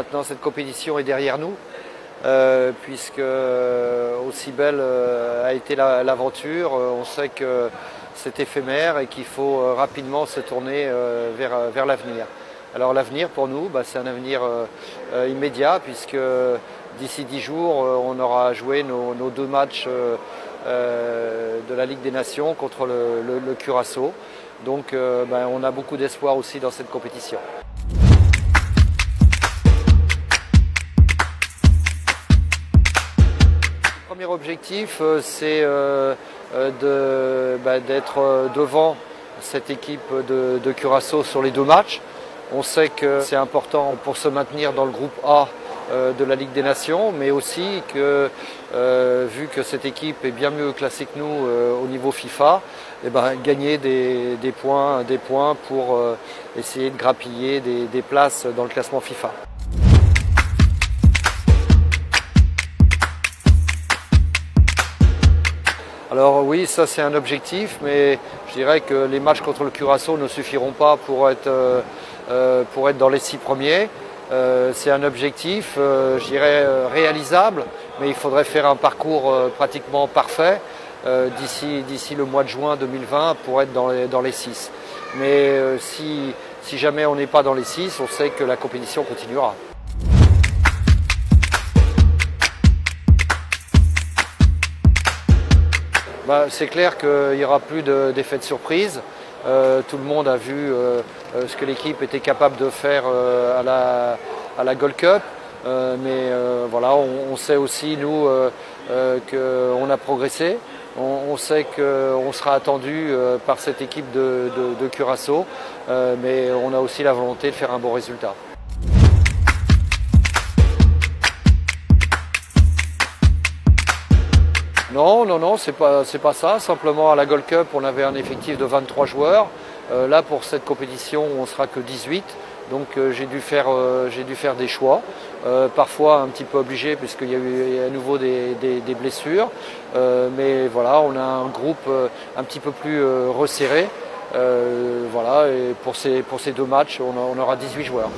maintenant cette compétition est derrière nous, puisque aussi belle a été l'aventure. On sait que c'est éphémère et qu'il faut rapidement se tourner vers l'avenir. Alors l'avenir pour nous, c'est un avenir immédiat, puisque d'ici 10 jours, on aura joué nos 2 matchs de la Ligue des Nations contre le Curaçao. Donc on a beaucoup d'espoir aussi dans cette compétition. Le premier objectif, c'est d'être devant cette équipe de Curaçao sur les 2 matchs. On sait que c'est important pour se maintenir dans le groupe A de la Ligue des Nations, mais aussi que, vu que cette équipe est bien mieux classée que nous au niveau FIFA, gagner des points pour essayer de grappiller des places dans le classement FIFA. Alors oui, ça c'est un objectif, mais je dirais que les matchs contre le Curaçao ne suffiront pas pour être dans les 6 premiers. C'est un objectif, je dirais, réalisable, mais il faudrait faire un parcours pratiquement parfait d'ici le mois de juin 2020 pour être dans les 6. Mais si jamais on n'est pas dans les 6, on sait que la compétition continuera. C'est clair qu'il n'y aura plus d'effet de surprise. Tout le monde a vu ce que l'équipe était capable de faire à la Gold Cup. Mais voilà, on sait aussi, nous, qu'on a progressé. On sait qu'on sera attendu par cette équipe de Curaçao. Mais on a aussi la volonté de faire un bon résultat. Non, c'est pas ça. Simplement à la Gold Cup, on avait un effectif de 23 joueurs. Là, pour cette compétition, on sera que 18. Donc j'ai dû faire des choix. Parfois un petit peu obligé puisqu'il y a eu à nouveau des blessures. Mais voilà, on a un groupe un petit peu plus resserré. Voilà, et pour ces 2 matchs, on aura 18 joueurs.